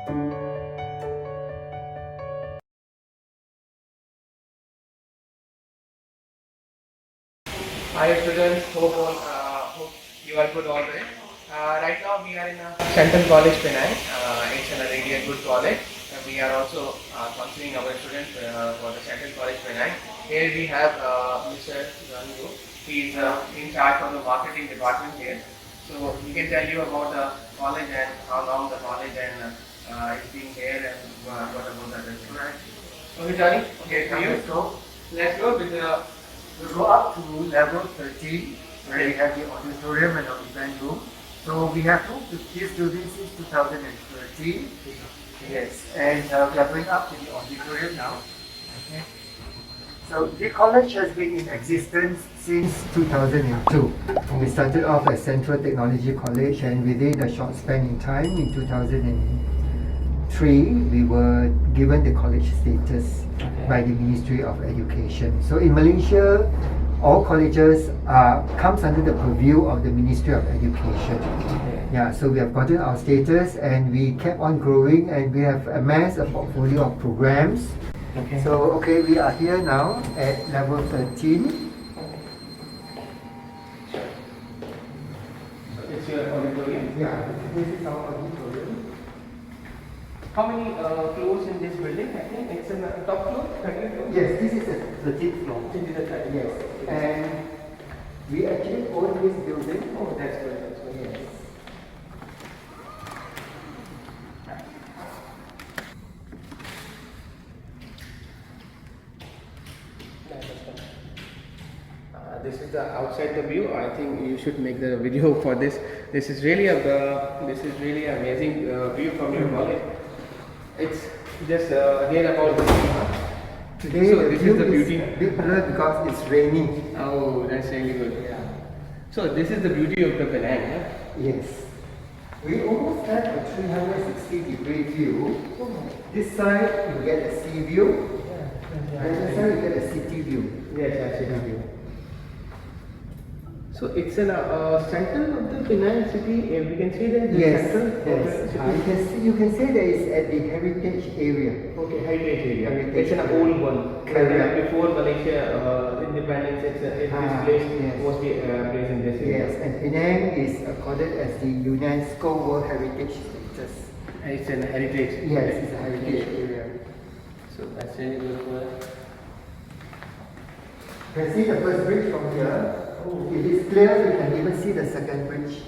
Hi students, hope you are good already. Right now we are in Central College Penang. It's a really good college. We are also counseling our students for the Central College Penang. Here we have Mr. Ranju. He is in charge of the marketing department here. So he can tell you about the college and how long the college and is being here and what about the restaurant. Okay, Johnny. Okay, for you. So Let's go with the. we go up to level 13 where we have the auditorium and the event room. So we have 250 students since 2013. Yes, and we are going up to the auditorium now. Okay. So the college has been in existence since 2002. We started off as Central Technology College, and within a short span in time, in 2003, we were given the college status by the Ministry of Education. So in Malaysia, all colleges comes under the purview of the Ministry of Education. Yeah, so we have gotten our status and we kept on growing and we have amassed a portfolio of programs. So we are here now at level 13. It's your auditorium. Yeah, this is our auditorium. How many floors in this building? I think it's in the top floor, 30th floor? Yes, this is the 13th floor. This is the 30th Yes, floor. and we actually own this building. Oh, that's good. That's good. Yes. This is the outside the view. I think you should make the video for this. This is really amazing view from your college. It's just again about the Today so the this view is the beauty. is bit blurred because it's raining. Oh, that's really good. Yeah. So this is the beauty of the Penang. Yes. We almost have a 360-degree view. This side you get a sea view, and this side you get a city view. Yes, I see the view. So it's in a center of the Penang city. We can see that the Yes, center of yes. the city. You can say that it's at the heritage area. Okay, heritage area. Heritage It's an area. old one. Correct. Before Malaysia independence, this place yes. was placed in this area. Yes, and Penang is accorded as the UNESCO World Heritage status. It's an heritage. Yes, it's a heritage area. So that's really good for us. You can see the first bridge from here. If it's clear, you can even see the second bridge.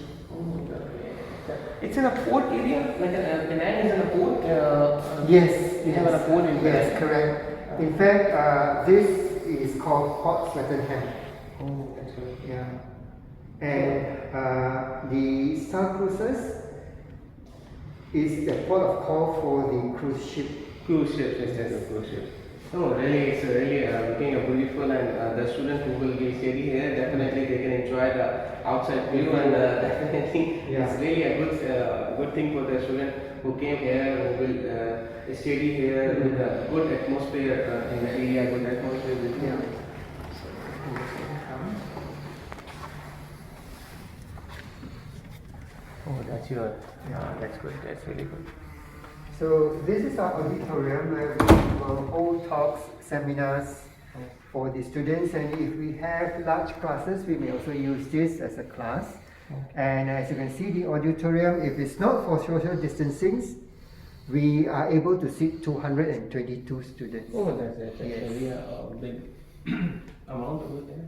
It's in a port area, like Penang is in a port. Yes, we have a port in yes, Penang. correct. In fact, this is called Port Swettenham. Oh, that's good. Yeah. And the Star Cruises is the port of call for the cruise ship. Cruise ships, instead of cruise ships. No, really, it's really looking beautiful, and the students who will be studying here, definitely they can enjoy the outside view, and definitely it's really a good thing for the student who came here, who will study here with a good atmosphere in the area, good atmosphere with Yeah. Oh, that's your, that's good, that's really good. So this is our auditorium where we will hold talks, seminars for the students, and if we have large classes, we may also use this as a class. And as you can see, the auditorium, if it's not for social distancing, we are able to seat 222 students. Oh, that's Yes. really a big amount over there.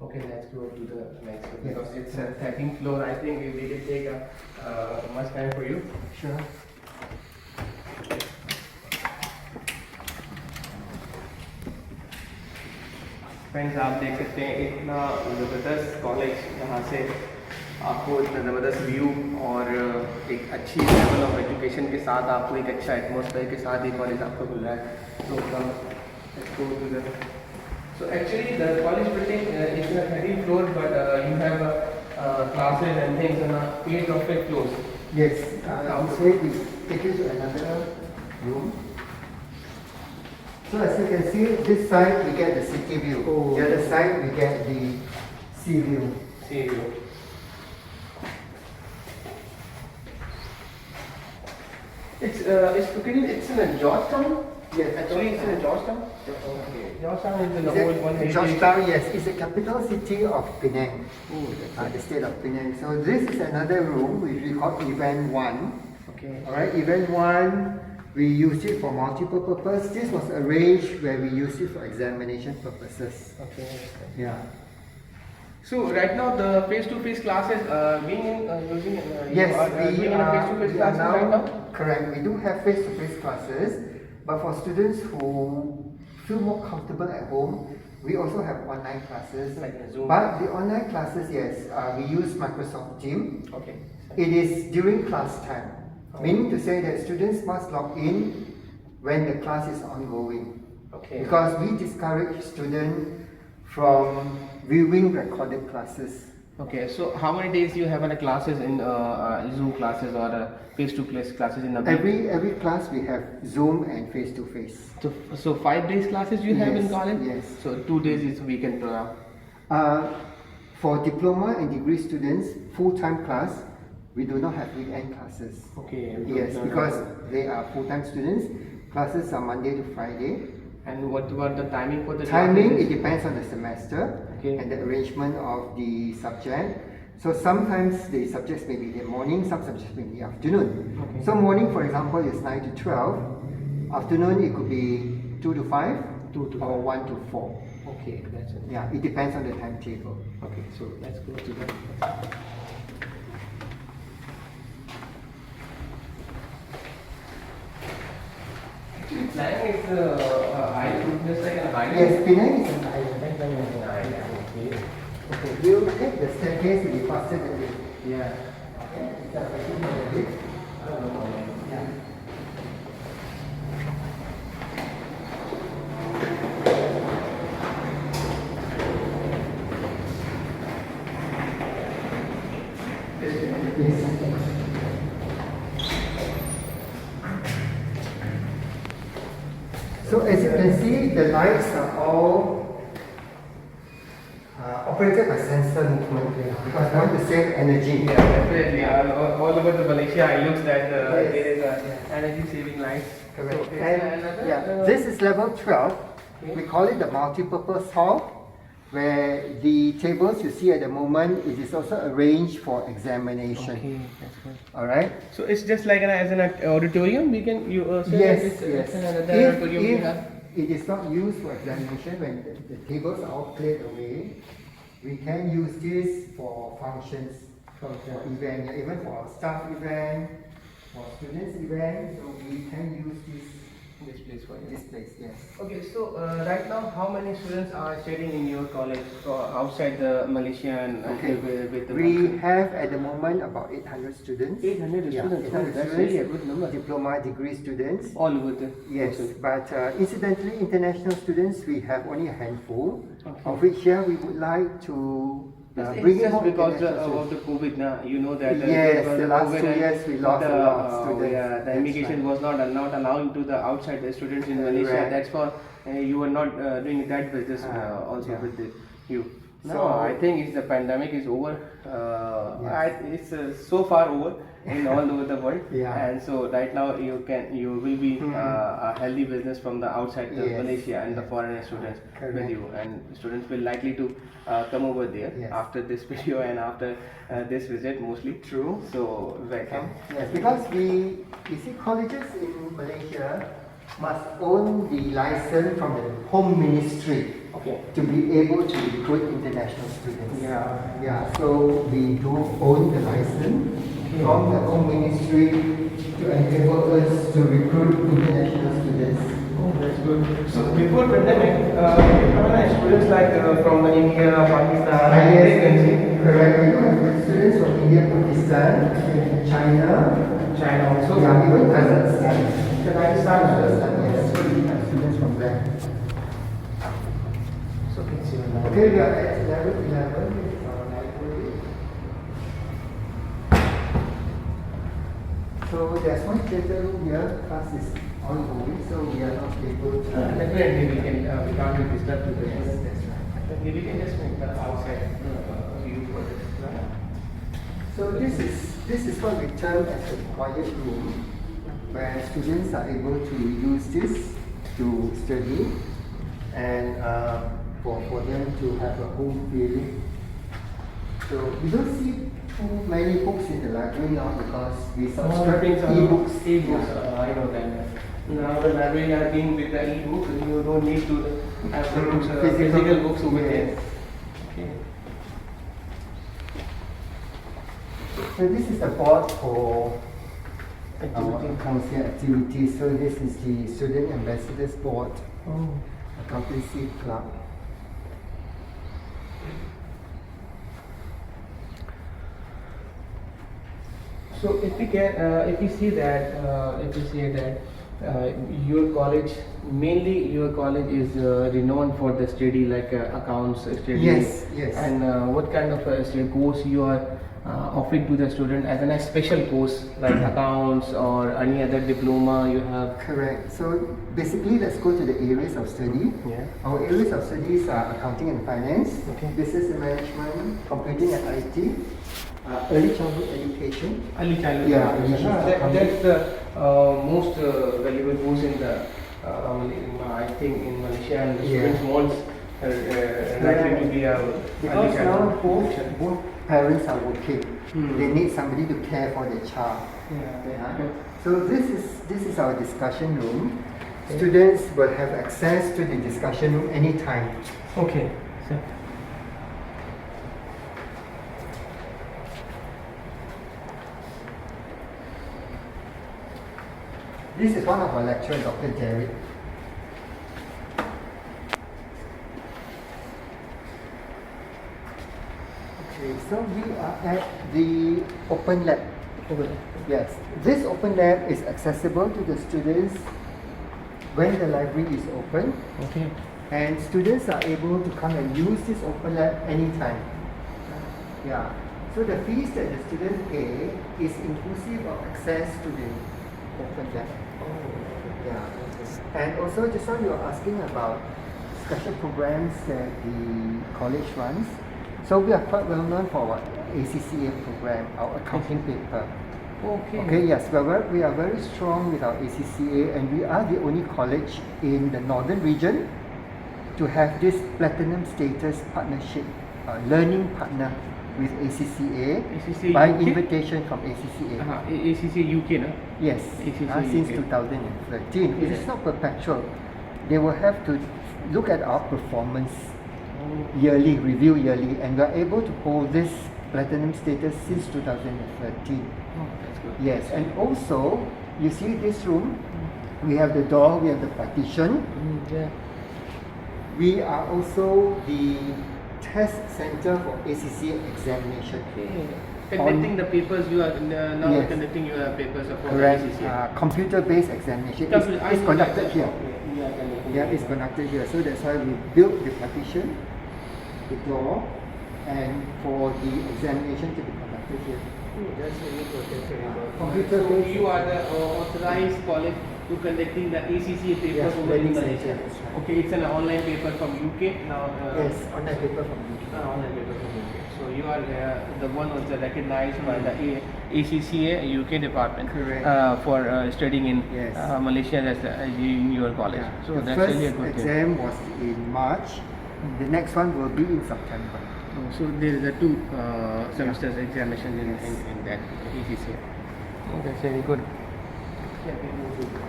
Okay, let's go to the next one Yes. because it's a 13th floor. I think we will take much time for you. Sure. Friends आप देख सकते हैं इतना ज़बरदस्त college यहाँ से आपको इतना ज़बरदस्त व्यू और एक अच्छी लेवल ऑफ एजुकेशन के साथ आपको एक अच्छा एटमॉस्फेयर के साथ ये कॉलेज आपको मिल रहा है तो so actually the college building is in a 13th floor, but you have classes and things on 8 or 5 floors. Yes, outside we take you to another room. So as you can see, this side we get the city view. Oh. The other side we get the sea view. See you. It's in a Georgetown. Yes, Actually, it's in a Georgetown. Okay. Georgetown is in the whole one heritage. Georgetown, yes, it's the capital city of Penang, the state of Penang. So this is another room which we call Event 1. Okay. Alright, Event 1, we use it for multiple purpose. This was arranged where we use it for examination purposes. Okay. Yeah. So right now the face-to-face classes being using Yes, we we are are, face-to-face we are classes now, right now. correct, we do have face-to-face classes, but for students who feel more comfortable at home, we also have online classes. Like a Zoom. But the online classes, yes, we use Microsoft Teams. Okay. It is during class time, meaning to say that students must log in when the class is ongoing. Okay. Because we discourage students from viewing recorded classes. Okay. So how many days you have in classes in Zoom classes or face-to-face classes in a week? Every class we have Zoom and face-to-face. So 5 days classes you have in Yes, college? yes. So 2 days is weekend program. For diploma and degree students, full-time class, we do not have weekend classes. Okay. Yes, because they are full-time students. Classes are Monday to Friday. And what about the timing for the Timing, classes? it depends on the semester Okay. and the arrangement of the subject. So sometimes the subjects may be in the morning, some subjects may be in the afternoon. Okay. So morning, for example, is 9 to 12. Afternoon, it could be 2 to 5 2 to or 5. 1 to 4. Okay, that's it. Yeah, it depends on the timetable. Okay, so let's go to the. Actually, Penang is island, just like an island. Yes, Penang is an island. Penang is an island. Okay. Okay, we'll take the staircase to be faster than this. Yeah. Okay, is that okay for the lift? Yeah. So as you can see, the lights are all operated by sensor movement because we want the same energy. Yeah, definitely. All over the Malaysia, it looks that Yes. there is energy saving lights. Correct. So it's And another, yeah, this is level 12. We call it the multi-purpose hall, where the tables you see at the moment, it is also arranged for examination. Okay, that's good. All right. So it's just like as an auditorium. We can say Yes, that it's yes. another If, auditorium we if have. it is not used for examination, when the tables are all cleared away, we can use this for functions, for event, yeah, even for staff event, for students event. So we can use This place for you. this place. Yes. Okay, so right now, how many students are studying in your college outside the Malaysia and Okay. with the We have at the moment about 800 students. 800 Yeah, students. 800 That's students, really a good number. Diploma degree students. All over the Yes, but incidentally, international students, we have only a handful, Okay. of which here we would like to It's bring in just more because international of the COVID now, you know that Yes, because the of last COVID 2 and years we lost a lot of students. Yeah, the That's immigration right. was not allowing to the outside the students in Malaysia. Correct. That's for you were not doing that business also yeah. with you. So- No, I think it's the pandemic is over. Yes. It's so far over in all over the world. Yeah. And so right now you will be a healthy business from the outside the Yes. Malaysia and the foreign students with Correct. you, and students will likely to come over there Yes. after this video and after this visit mostly. True. So welcome. Yes, because you see, colleges in Malaysia must own the license from the Home Ministry Okay. to be able to recruit international students. Yeah. Yeah, so we do own the license from the Home Ministry to enable us to recruit international students. Oh, that's good. So before pandemic, how many students like from India, Pakistan, they can see Correct. We do have students from India, Pakistan, China, China also. yeah, even Kazakhstan. Kazakhstan as well. Yes, so we have students from there. So it's your Okay, we are at level 11. This is our library. So there's one theater room here. Class is ongoing, so we are not able to. Definitely we can't be disturbed to the Yes, that's right. Maybe we can just make the outside view for this. So this is what we term as a quiet room. where students are able to use this to study and for them to have a home feeling. So we don't see too many books in the library now because we subscribe e-books. I know that. Now the library are being with the e-books, you don't need to have the books, physical books over there. Okay. So this is the board for our council activities. So this is the Student Ambassadors Board, Accountancy Club. So if we can, if we see that, your college, mainly your college is renowned for the study like accounts study. Yes, yes. And what kind of course you are offering to the student as a special course like accounts or any other diploma you have? Correct. So basically, let's go to the areas of study. Yeah. Our areas of studies are accounting and finance, Okay. business and management, computing and IT, early childhood education. Early childhood. Yeah, early childhood. That's the most valuable course in the, I think in Malaysia, and the students wants likely to be a early Because now childhood. both parents are working. They need somebody to care for their child. Yeah. So this is our discussion room. Students will have access to the discussion room anytime. Okay. So, This is one of our lecturers, Dr. Derek. Okay, so we are at the open lab. Yes, this open lab is accessible to the students when the library is open, okay. and students are able to come and use this open lab anytime. Yeah. So the fees that the student pay is inclusive of access to the open lab. Yeah. And also just now you were asking about special programs that the college runs. So we are quite well known for our ACCA program, our accounting paper. Okay, yes, we are very strong with our ACCA, and we are the only college in the northern region to have this platinum status partnership, learning partner with ACCA, ACCA by UK? invitation from ACCA. ACCA UK, no? Yes, ACCA since UK. 2013. It is Yeah. not perpetual. They will have to look at our performance yearly, review yearly, and we are able to hold this platinum status since 2013. Oh, that's good. Yes, and also, you see this room, we have the door, we have the partition. Yeah. We are also the test center for ACCA examination. Okay. Conducting the papers, you are now Yes. conducting your papers for Correct. ACCA. Computer-based examination Computer- I is know conducted that. here. Okay, you are conducting Yeah, it's conducted here. So that's why we built the partition, the door, and for the examination to be conducted here. That's very good. That's very good. Computer So based. you are the authorized college to conducting the ACCA papers Yes, over in learning Malaysia. center, that's right. Okay, it's an online paper from UK now. Yes, online paper from UK. Online paper from UK. So you are the one who is recognized by the ACCA UK department Correct. For studying in Yes. Malaysia as in your college. Yeah. So The that's first really a good thing. exam was in March. The next one will be in September. So there is a two semesters examination in that ACCA. Oh, that's very good. Yeah, we will do that.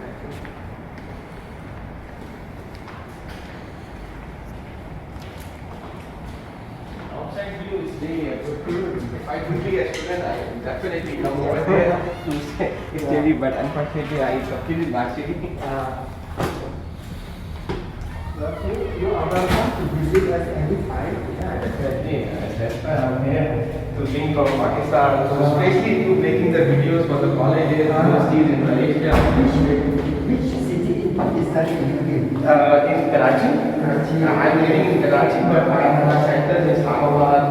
Outside view is really a good view. If I could be a student, I would definitely come over there to study, but unfortunately I completed varsity. You are welcome to visit us anytime. Yeah, definitely. That's why I'm here to link from Pakistan. So especially to making the videos for the colleges, universities in Malaysia. Which city in Pakistan do you live? In Karachi. I'm living in Karachi, but my center is Islamabad,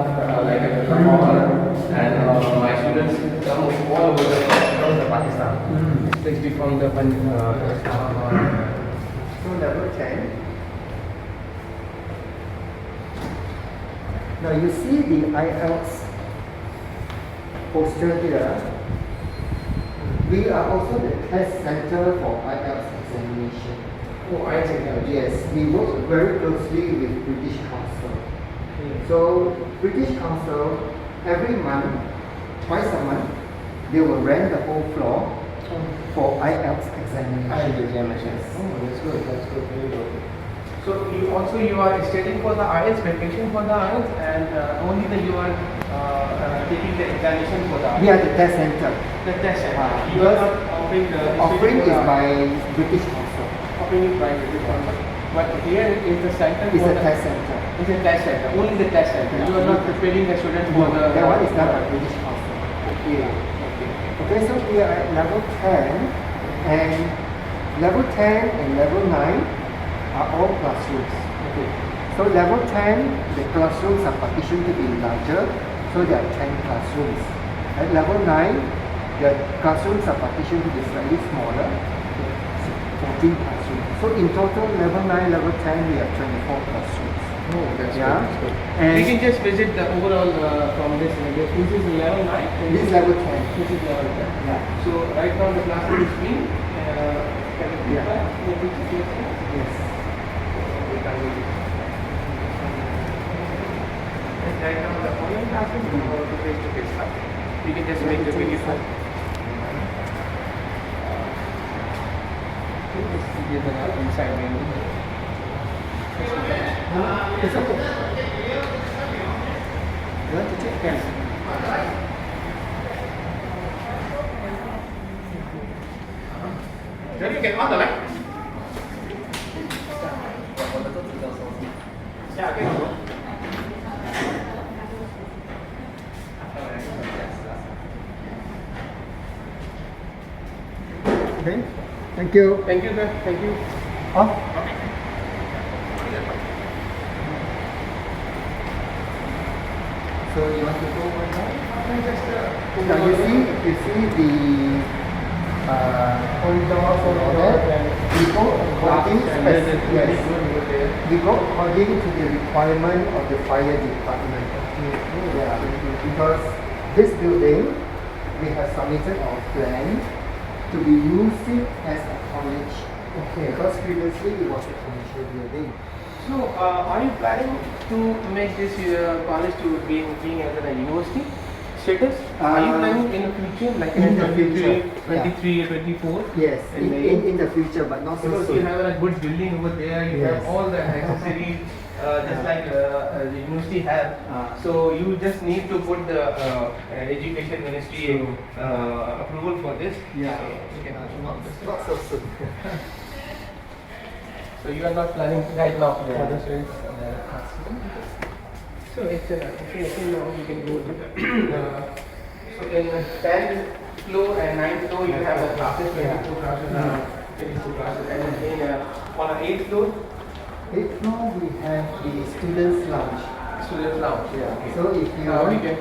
like Lahore, and my students come all over the Pakistan, especially from the Islamabad. So level 10. Now you see the IELTS poster here. We are also the test center for IELTS examination. Oh, IELTS examination. Yes, we work very closely with British Council. So British Council, every month, twice a month, they will rent the whole floor for IELTS examination. IELTS examination. Yes. Oh, that's good. That's good. Very good. So you are studying for the IELTS, preparation for the IELTS, and only you are taking the examination for the IELTS. We are the test center. The test center. You are not offering the Offering is by British Council. offering it by British Council. But here is the center. It's for a the, test center. It's a test center. Only the test center. You are not preparing the student for the. That one is done by British Council. Okay. Okay. Okay, so we are at level 10, and level 10 and level 9 are all classrooms. Okay. So level 10, the classrooms are partitioned to be larger, so there are 10 classrooms. At level 9, the classrooms are partitioned to be slightly smaller, 14 classrooms. So in total, level 9, level 10, we have 24 classrooms. Oh, that's Yeah. good. That's good. And We can just visit the overall from this. This is level 9. and this is level 10. This is level 10. Yeah. So right now the classroom is being can you Yeah. Yes. And right now the online classroom or the face-to-face classroom. You can just make the video for. This is the inside menu. It's okay. You want to check? Yes. Then you can on the light. Yeah, okay. Okay. Thank you. Thank you, sir. Thank you. Off. So you want to go one more? Now you see the corridor for that. We go according we go according to the requirement of the fire department. Yeah, because this building we have submitted our plan to be used it as a college. Okay. Because previously it was a commercial building. So, are you planning to make this college to being as a university status? Are you planning in the future, like In in the 23, future, 23 or 24? Yes, And in the future, but not so Because soon. you have a good building over there, you Yes. have all the accessories, just like the university have. So you just need to put the education ministry approval for this. Yeah. So you can Not so soon. So you are not planning right now for the students. So it's now we can go to the so in 10th floor and 9th floor you have the classes, 24 classes, 22 classes, and then on the 8th floor, 8th floor we have the students' lounge. students lounge. Yeah. Okay. So if you we can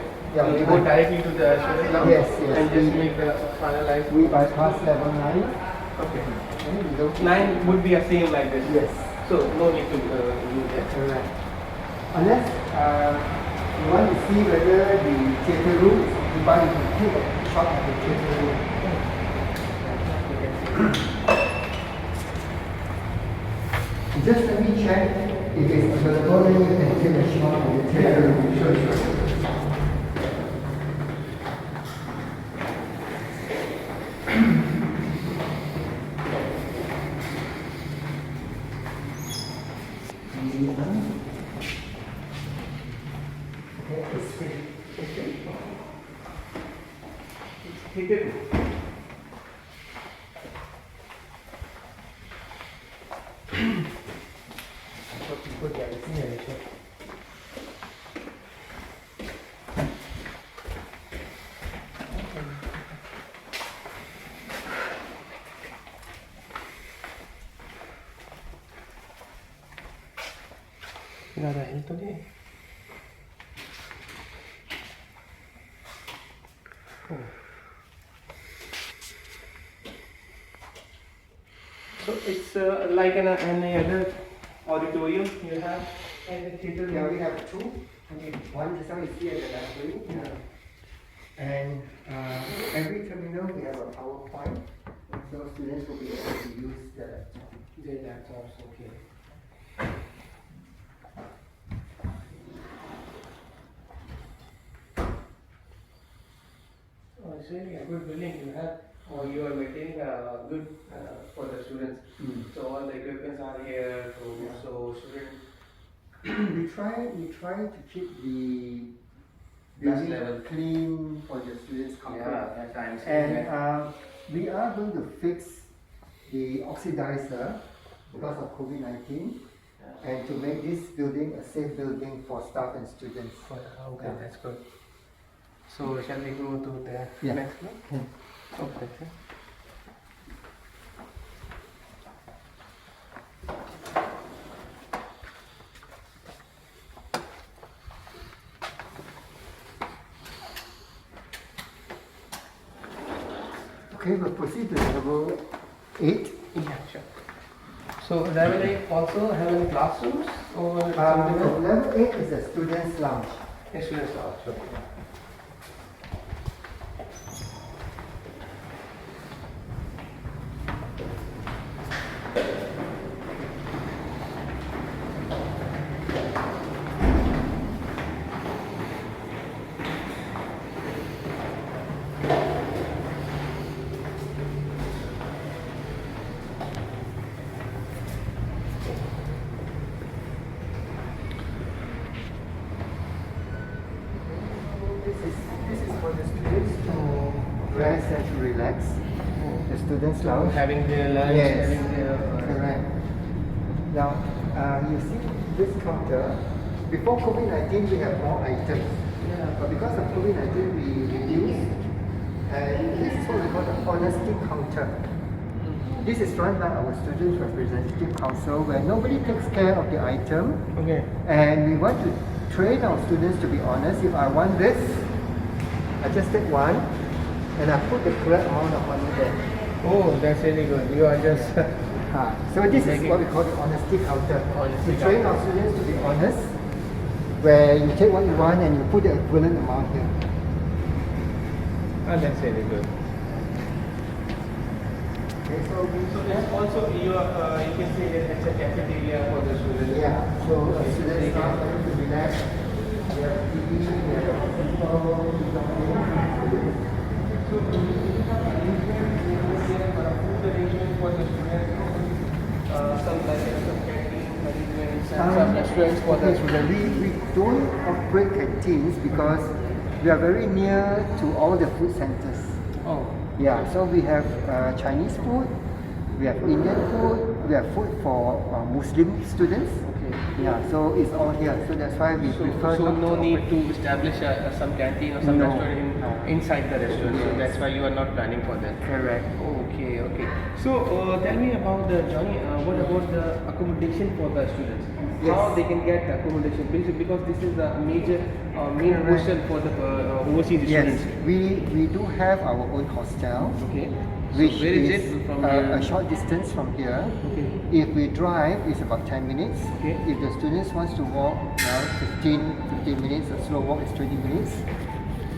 we go can- directly to the student lounge Yes, yes. and just make the finalize. we bypass level 9. Okay. And we go to 9 would be a same like this. Yes. So no need to do that. Correct. Unless you want to see whether the theatre room is occupied, you can take a shot at the theatre room. Just let me check if it's available, then you can take a shot at the theatre room. Sure. Take it. So people can see and check. ज़्यादा हिल तो नहीं So it's like any other auditorium you have and the theater. Yeah, we have two. One just now is here at the library. And every terminal we have a PowerPoint, so students will be able to use the laptop. The laptops, okay. Oh, it's really a good building you have. Or you are maintaining good for the students. So all the equipments are here. So students. we try to keep the Best building level. clean for the students' comfort. Yeah, that's I'm And saying that. we are going to fix the oxidizer because of COVID-19 and to make this building a safe building for staff and students. Okay, Yeah. that's good. So shall we go to the Yeah. next one? Okay. Okay, we'll proceed to level 8. Yeah, sure. So level 8 also have any classrooms or something So like level 8 is the students' lounge. that? Students also. This is for the students to rest and to relax. The students' So lounge. having their lunch, Yes. having their Correct. Now, you see this counter. Before COVID-19, we have more items. yeah. But because of COVID-19, we reduced. And this is what we call the honesty counter. This is run by our Students Representative Council where nobody takes care of the item. Okay. And we want to train our students to be honest. If I want this, I just take one and I put the correct amount of money there. Oh, that's really good. You are just So this is what we call the honesty counter. We train our students to be honest, where you take what you want and you put the equivalent amount here. that's really good. Okay, so So there's also you can say that it's a cafeteria for the students. yeah, so students are going to relax. We have TV, we have a football, So do you have food arrangement for the students? Some like some canteen arrangements and some restaurants for the students. We don't operate canteens because we are very near to all the food centers. Oh. Yeah, so we have Chinese food, we have Indian food, we have food for Muslim students. Okay. Yeah, so it's all here. So that's why we prefer So not no to need operate. to establish some canteen or some No. restaurant inside the restaurant. So that's why you are not planning for that. Correct. Okay. So tell me about the Johnny. What about the accommodation for the students? Yes. How they can get accommodation? Because this is a major main question for the overseas Yes, students. we do have our own hostel, Okay. which so where is is it from a here? short distance from here. Okay. If we drive, it's about 10 minutes. Okay. If the students wants to walk, 15 minutes. A slow walk is 20 minutes.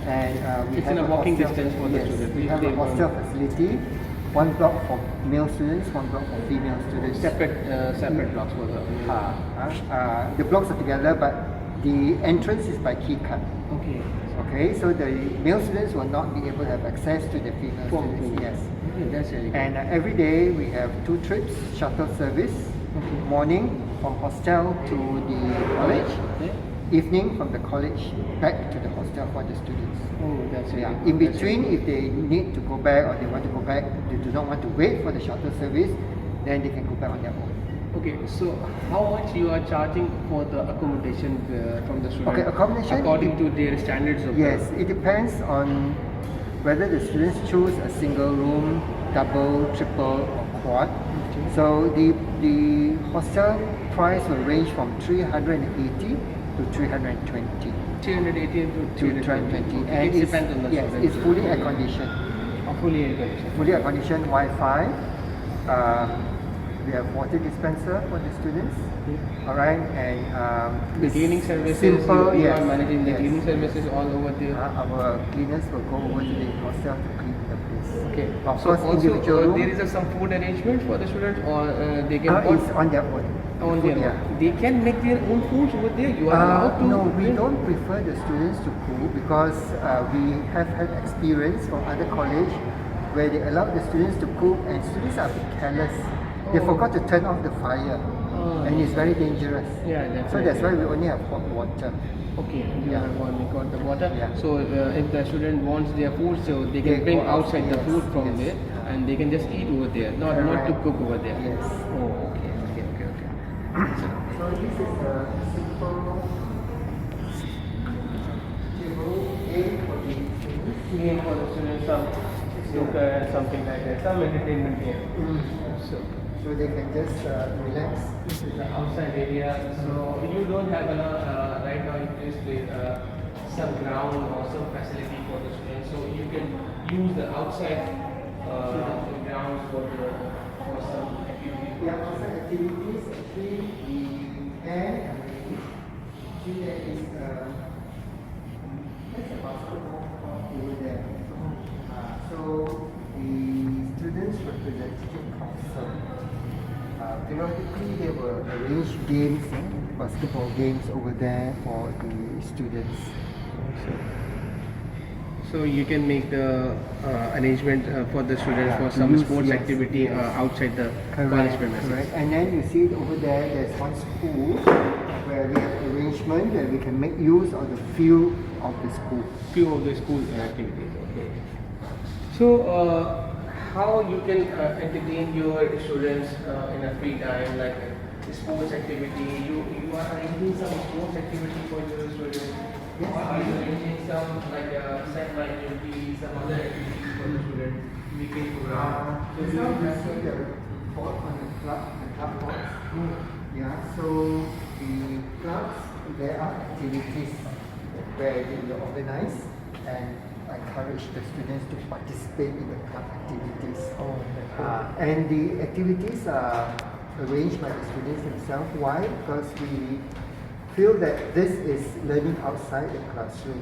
And we It's have in a walking hostel- distance for the yes, students. We If have they a hostel facility. One block for male students, one block for female students. Separate blocks for the. The blocks are together, but the entrance is by key card. Okay. Okay, so the male students will not be able to have access to the female For students. female. Yes. Okay, that's really good. And every day we have 2 trips, shuttle service. Okay. Morning from hostel to the college, Okay. evening from the college back to the hostel for the students. Oh, that's really Yeah. good. In That's between, really if they need to go back or they want to go back, they do not want to wait for the shuttle service, then they can go back on their own. good. Okay, so how much you are charging for the accommodation from the student? Okay, accommodation, according to their standards of Yes, it depends on whether the students choose a single room, double, triple, or quad. So the hostel price will range from 380 to 320. 380 to 320. And it depends on the yes, student. it's fully air conditioned. Fully air conditioned. Fully air conditioned, Wi-Fi, We have water dispenser for the students. All right, and The it's cleaning services, simple. you Yes, are managing the yes. cleaning services all over there. Our cleaners will go over to the hostel to clean the place. Okay. Of So course, also individual room. there is some food arrangement for the students, or they can It's on their own. on Food, their yeah. own. They can make their own foods over there. You are allowed to. No, we don't prefer the students to cook because we have had experience from other college where they allow the students to cook and students are a bit careless. They Oh. forgot to turn off the fire and it's very dangerous. Yeah, definitely. So that's why we only have hot water. Okay, you Yeah. have only got the water. Yeah. So if the student wants their food, so they can They bring go outside the yes, food from yes. there, and they can just eat over there, not to Correct. cook over there. Yes. Oh, okay. So this is a simple table A for the students. Game for the students, some snooker and something like that, some entertainment game. So So they can just relax. this is the outside area. So you don't have right now in this place some ground or some facility for the students. So you can use the outside grounds for some activity. Yeah, outside activities actually we can see there is there's a basketball court over there. So the students representative council periodically they will arrange games, basketball games over there for the students. So you can make the arrangement for the students for some use, sports yes, activity yes. outside the college premises. Correct. And then you see over there, there's one school where we have arrangement where we can make use of the field of the school. Few of the school activities. Okay. So how you can entertain your students in a free time, like sports activity? You are arranging some sports activity for your students. Yes. Or are you arranging some like sci-fi activity, some other activities for the students? Weekend program. So now you see the board on the club board. Yeah, so the clubs, there are activities where they organize and encourage the students to participate in the club activities. Oh, that's cool. And the activities are arranged by the students themselves. Why? Because we feel that this is learning outside the classroom.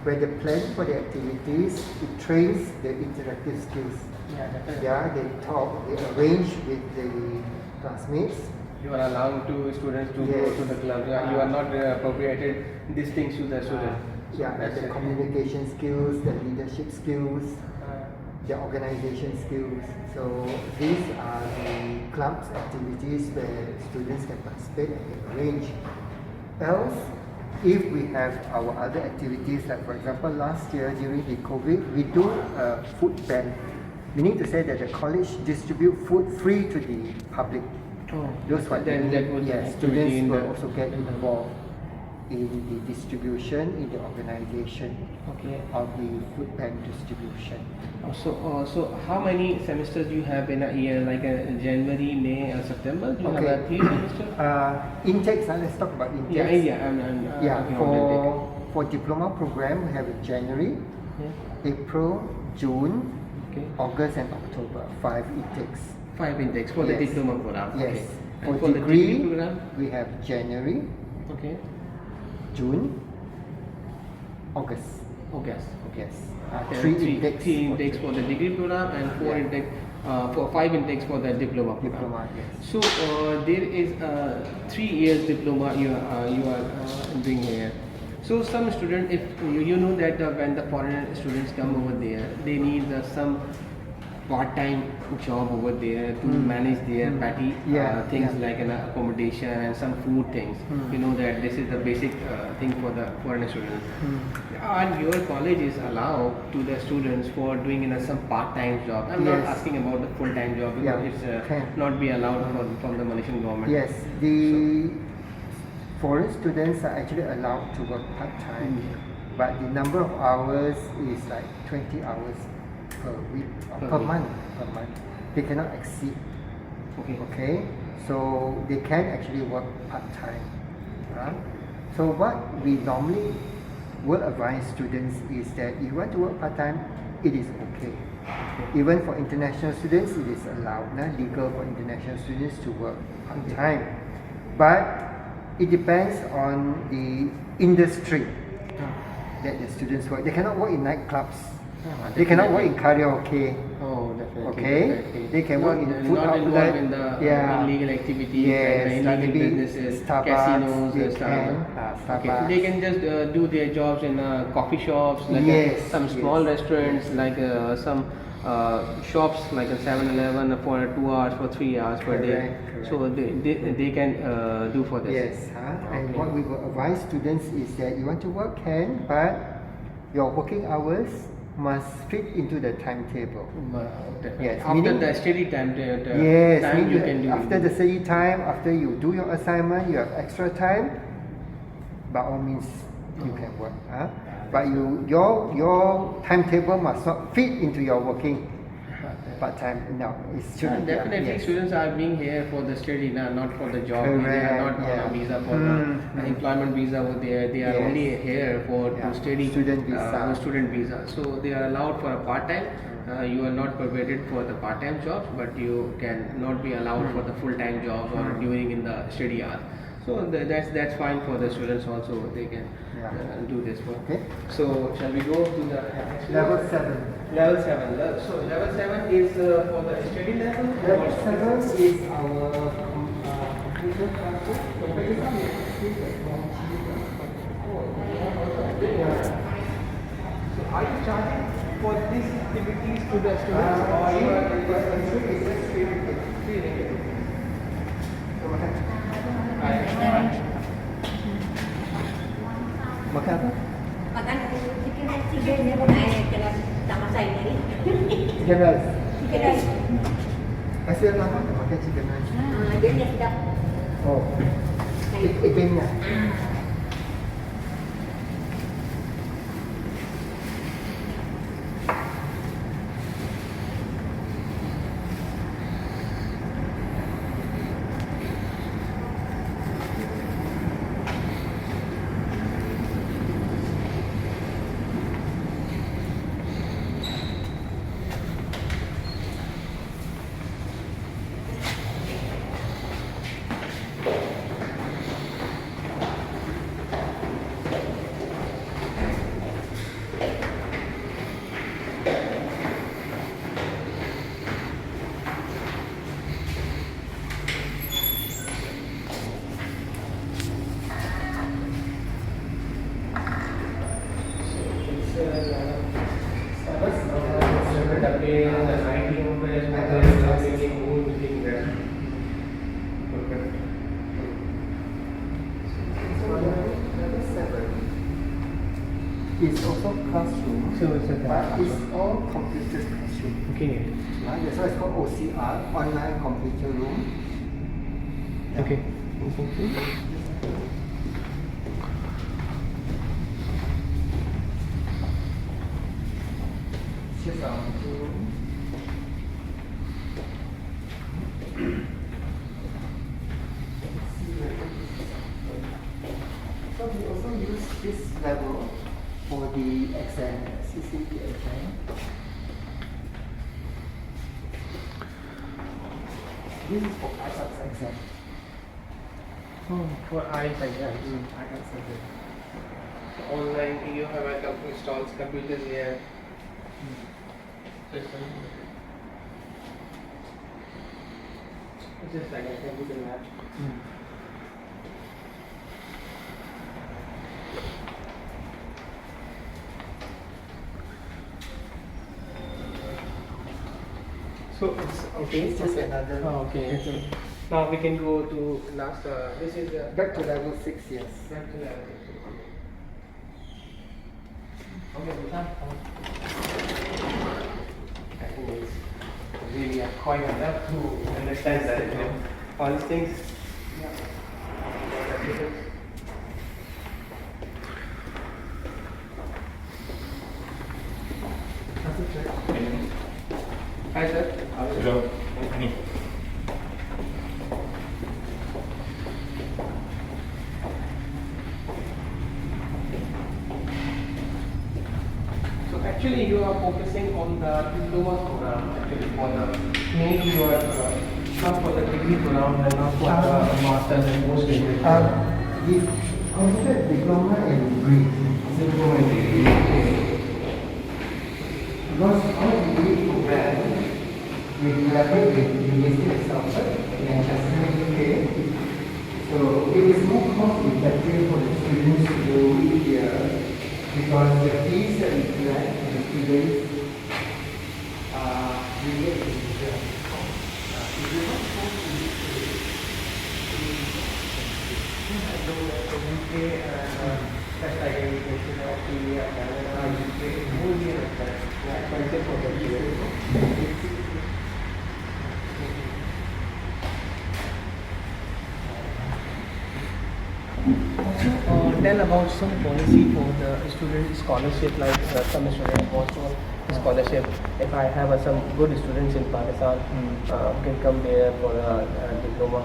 Where they plan for the activities, it trains the interactive skills. Yeah, definitely. Yeah, they talk, they arrange with the classmates. You are allowing to students to go Yes. to the club. Yeah, you are not appropriated these things to the student. Yeah, That's the it. communication skills, the leadership skills, the organization skills. So these are the clubs activities where students can participate and can arrange. Else, if we have our other activities, like for example last year during the COVID, we do a food bank. Meaning to say that the college distribute food free to the public. Oh, Those what then they that was need. an Yes, activity students in will the- also get involved in the distribution, in the organization Okay. of the food bank distribution. So how many semesters do you have in a year? Like January, May, or September? Do you have a 3 semesters? Intakes, let's talk about intakes. Yeah. I'm Yeah, talking about intake. for diploma program, we have in January, Yeah. April, June, Okay. August and October, 5 intakes. 5 intakes for the Yes. diploma program. Yes. Okay. For And for the degree, degree program? we have January, Okay. June, August. August. Yes. Okay, Three intakes. Three intakes for the degree program and 4 Yeah. intakes, for 5 intakes for the diploma program. Diploma, yes. So there is a 3 years diploma you are doing here. So some student, if you know that when the foreign students come over there, they need some part-time job over there to manage their petty Yeah, things yeah. like an accommodation and some food things. You know that this is the basic thing for the foreign students. And your college is allowed to the students for doing some part-time job. I'm not Yes. asking about the full-time job because Yeah, it's can. not be allowed from the Malaysian government. Yes, the foreign students are actually allowed to work part-time, but the number of hours is like 20 hours per week, Per per week. month, per month. They cannot exceed, Okay. okay? So they can actually work part-time. So what we normally will advise students is that if you want to work part-time, it is okay. Even for international students, it is allowed, legal for international students to work part-time. But it depends on the industry that the students work. They cannot work in nightclubs. They cannot work in karaoke. Oh, definitely. Okay, Definitely. they can work in food not involved outlet. in the Yeah. illegal activities, Yes, and like illegal maybe businesses, Starbucks, casinos, they and stuff. can, Okay, Starbucks. they can just do their jobs in coffee shops, like Yes, some small yes. restaurants, like some shops like a 7-Eleven for 2 hours, for 3 hours per day. Correct. So they can do for this. Yes, and Okay. what we will advise students is that you want to work can, but your working hours must fit into the timetable. Definitely. Yes, After meaning- the study time, Yes, time meaning you that can do after it. the study time, after you do your assignment, you have extra time, by all means you can work. But your timetable must not fit into your working part-time. No, it shouldn't. Definitely, yes. students are being here for the study, not for the job. They are Correct, not on yeah. a visa for the employment visa over there. They are Yes. only here for Yeah, to study student visa. student visa. So they are allowed for a part-time. You are not provided for the part-time jobs, but you can not be allowed for the full-time jobs or during in the study hours. So that's fine for the students also. They can do this work. Okay. So shall we go to the next Level one? 7. Level 7. So level 7 is for the study level. Level 7 is our computer classes. Computer So are you charging for these activities to the students or you are free? Makan apa? Makan chicken rice dia pun kalau tak masak ni. Chicken rice. Chicken rice. Masih lama tak makan chicken rice? Dia ni sedap. Oh, ikannya. It's also classroom, So it's a but it's all computer classroom. Okay. That's why it's called OCR, Online Computer Room. Okay. Just our room. So we also use this level for the exam, CCT exam. This is for IELTS exam. Oh, for IELTS exams. IELTS exam. Online, you have a installed computers here. It's just like a computer lab. So it's okay. It's just another. Oh, okay. Now we can go to last. This is Back to level 6, yes. back to level. Okay, Bhutan. I think it's really quite enough to understand that, all these things. Hi, sir. Hello. So actually, Actually, you are focusing on the diploma program. Actually, for the mainly you are not for the degree program and not for the masters and postgraduate. We consider diploma and degree. Diploma and degree. Because our degree program, we collaborate with University of Salford and Chester UK. So it is more cost effective for the students to do it here because the fees that we collect from the students are really expensive. If you want to go to UK and just like education of Australia, Canada, UK, whole year expensive for the students. Also, tell about some policy for the student scholarship, like some student wants to scholarship. If I have some good students in Pakistan, can come there for a diploma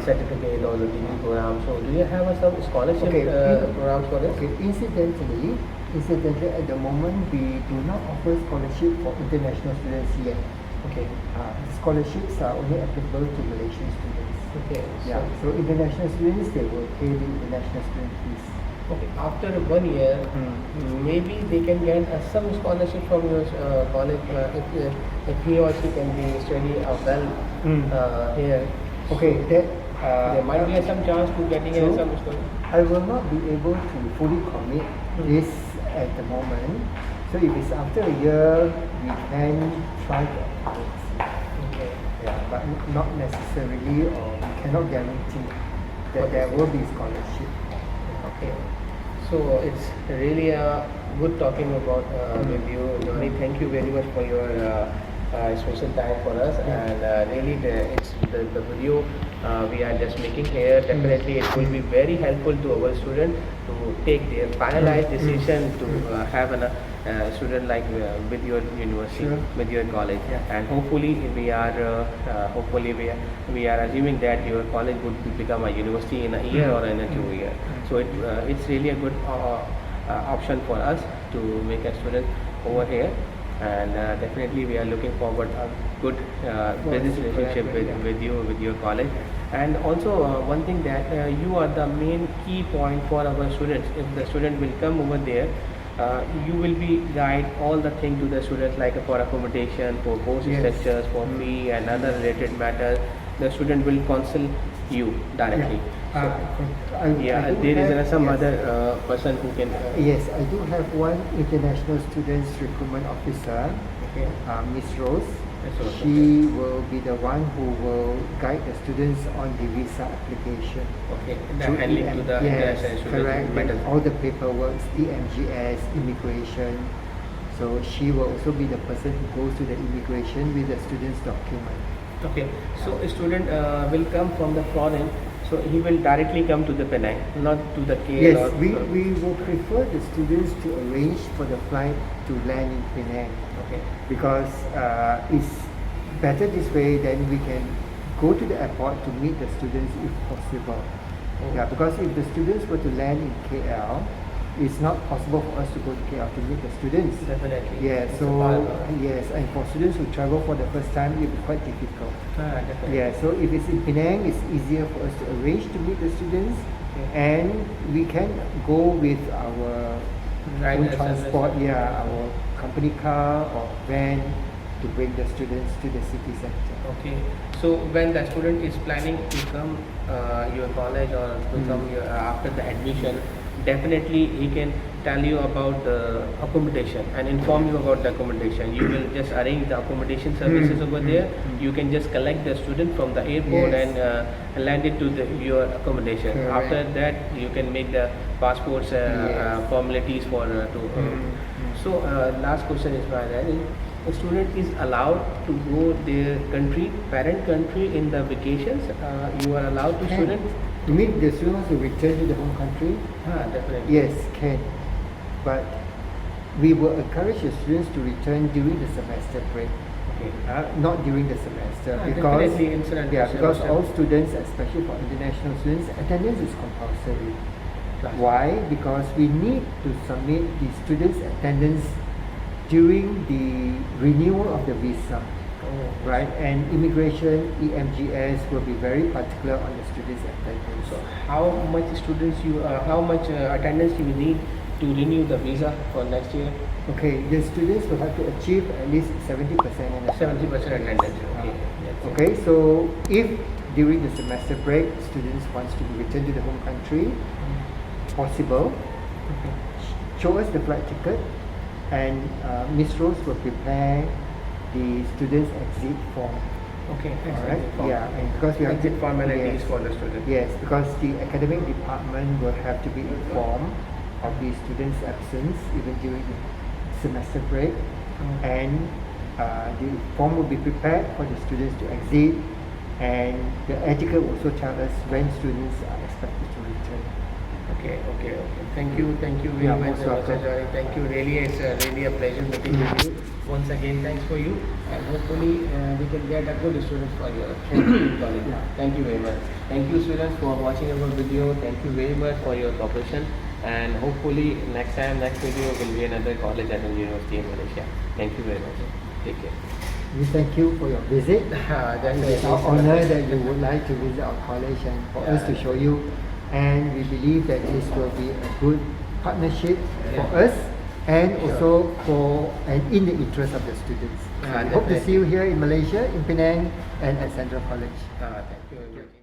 certificate or the degree program. So, do you have some scholarship programs for this? Okay, incidentally, at the moment we do not offer scholarship for international students yet. Okay. Scholarships are only applicable to Malaysian students. Okay. Yeah. So international students, they will pay the international student fees. Okay. After 1 year, maybe they can get some scholarship from your college if he or she can be study well here. Okay. That There might be some chance to getting some scholarship. I will not be able to fully commit this at the moment. So if it's after a year, we can try to apply. Okay. Yeah, but not necessarily, or we cannot guarantee that there will be scholarship. Okay. So it's really good talking about with you, Johnny. Thank you very much for your special time for us, and really it's the video we are just making here. Definitely, it will be very helpful to our student to take their finalized decision to have a student like with your university, with your college, and hopefully we are assuming that your college would become a university in a year or in a 2 year. So it's really a good option for us to make a student over here, and definitely we are looking forward a good business relationship with you, with your college. And also one thing that you are the main key point for our students. If the student will come over there, you will be guide all the thing to the students, like for accommodation, for course structures, for fee and other related matters. The student will consult you directly. There is some other person who can. Yes, I do have one international students recruitment officer, Miss Rose. She will be the one who will guide the students on the visa application. Okay, handling to the international students. Correct. All the paperwork, EMGS, immigration. So she will also be the person who goes to the immigration with the student's document. Okay, so a student will come from the foreign, so he will directly come to the Penang, not to the KL. Yes, we will prefer the students to arrange for the flight to land in Penang. Okay. Because it's better this way, then we can go to the airport to meet the students if possible. Yeah, because if the students were to land in KL, it's not possible for us to go to KL to meet the students. Definitely. Yeah, so yes, and for students who travel for the first time, it will be quite difficult. Definitely. Yeah, so if it's in Penang, it's easier for us to arrange to meet the students, and we can go with our own transport, our company car or van to bring the students to the city center. Okay. So when the student is planning to come your college or to come after the admission, definitely he can tell you about the accommodation and inform you about the accommodation. You will just arrange the accommodation services over there. You can just collect the student from the airport and land it to your accommodation. Correct. After that, you can make the passports formalities for So last question is my end. A student is allowed to go their country, parent country in the vacations. You are allowed to student. You mean the students who return to the home country? Definitely. Yes, can. But we will encourage the students to return during the semester break. Okay. Not during the semester because all students, especially for international students, attendance is compulsory. Why? Because we need to submit the students' attendance during the renewal of the visa, right? And immigration, EMGS will be very particular on the students' attendance. So how much students how much attendance you need to renew the visa for next year? Okay, the students will have to achieve at least 70% in 70% attendance. Okay. Okay, so if during the semester break students wants to return to the home country, possible, show us the flight ticket, and Miss Rose will prepare the students' exit form. Okay. Alright, yeah, and because we have exit formalities yes, for the student. yes, because the academic department will have to be informed of the students' absence even during the semester break, and the form will be prepared for the students to exit, and the etiquette will also tell us when students are expected to return. Okay. Thank you very Yeah, much, most Mr. welcome. Jory. Thank you. Really, it's really a pleasure meeting with you. Once again, thanks for you, and hopefully we can get a good student for your college. Yeah. Thank you very much. Thank you, students, for watching our video. Thank you very much for your cooperation, and hopefully next video will be another college and university in Malaysia. Thank you very much. Take care. We thank you for your visit. Definitely. It's our honor that you would like to visit our college and for us to show you, and we believe that this will be a good partnership for us and also for and in the interest of the students. So we hope to see you here in Malaysia, in Penang, and at Central College. Thank you very much.